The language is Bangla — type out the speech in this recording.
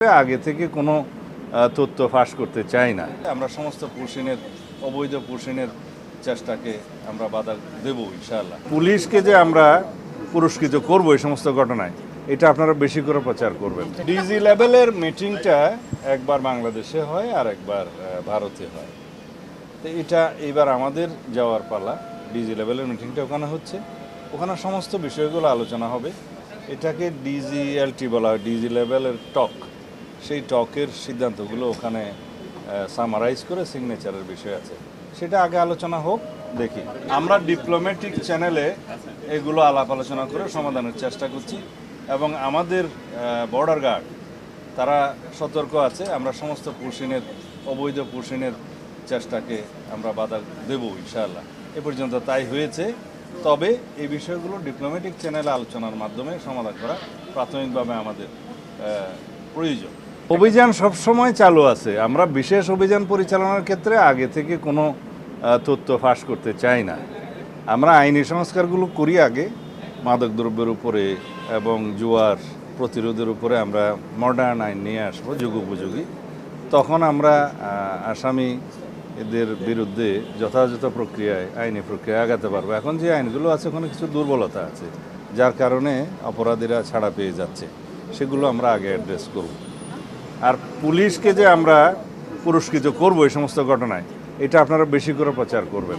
আগে থেকে কোনো তথ্য ফাঁস করতে চাই না। আমরা সমস্ত পুশিনের অবৈধ পুশিনের চেষ্টাকে আমরা বাধা দেব ইনশাআল্লাহ। পুলিশকে যে আমরা পুরস্কৃত করব এই সমস্ত ঘটনায়, এটা আপনারা বেশি করে প্রচার করবেন। ডিজি লেভেলের মিটিংটা একবার বাংলাদেশে হয় আর একবার ভারতে হয়। তো এটা এবার আমাদের যাওয়ার পালা। ডিজি লেভেলের মিটিংটা ওখানে হচ্ছে, ওখানে সমস্ত বিষয়গুলো আলোচনা হবে। এটাকে ডিজিএলটি বলা হয়, ডিজি লেভেলের টক। সেই টকের সিদ্ধান্তগুলো ওখানে সামারাইজ করে সিগনেচারের বিষয় আছে, সেটা আগে আলোচনা হোক, দেখি। আমরা ডিপ্লোম্যাটিক চ্যানেলে এগুলো আলাপ আলোচনা করে সমাধানের চেষ্টা করছি এবং আমাদের বর্ডার গার্ড তারা সতর্ক আছে। আমরা সমস্ত পুশিনের অবৈধ পুশিনের চেষ্টাকে আমরা বাধা দেব ইনশাআল্লাহ। এ পর্যন্ত তাই হয়েছে। তবে এই বিষয়গুলো ডিপ্লোম্যাটিক চ্যানেলে আলোচনার মাধ্যমে সমাধান করা প্রাথমিকভাবে আমাদের প্রয়োজন। অভিযান সবসময় চালু আছে। আমরা বিশেষ অভিযান পরিচালনার ক্ষেত্রে আগে থেকে কোনো তথ্য ফাঁস করতে চাই না। আমরা আইনি সংস্কারগুলো করি আগে, মাদকদ্রব্যের উপরে এবং জুয়ার প্রতিরোধের উপরে আমরা মডার্ন আইন নিয়ে আসবো যুগোপযোগী। তখন আমরা আসামি এদের বিরুদ্ধে যথাযথ প্রক্রিয়ায় আইনি প্রক্রিয়ায় আগাতে পারবো। এখন যে আইনগুলো আছে ওখানে কিছু দুর্বলতা আছে, যার কারণে অপরাধীরা ছাড়া পেয়ে যাচ্ছে, সেগুলো আমরা আগে অ্যাড্রেস করব। আর পুলিশকে যে আমরা পুরস্কৃত করব এই সমস্ত ঘটনায়, এটা আপনারা বেশি করে প্রচার করবেন।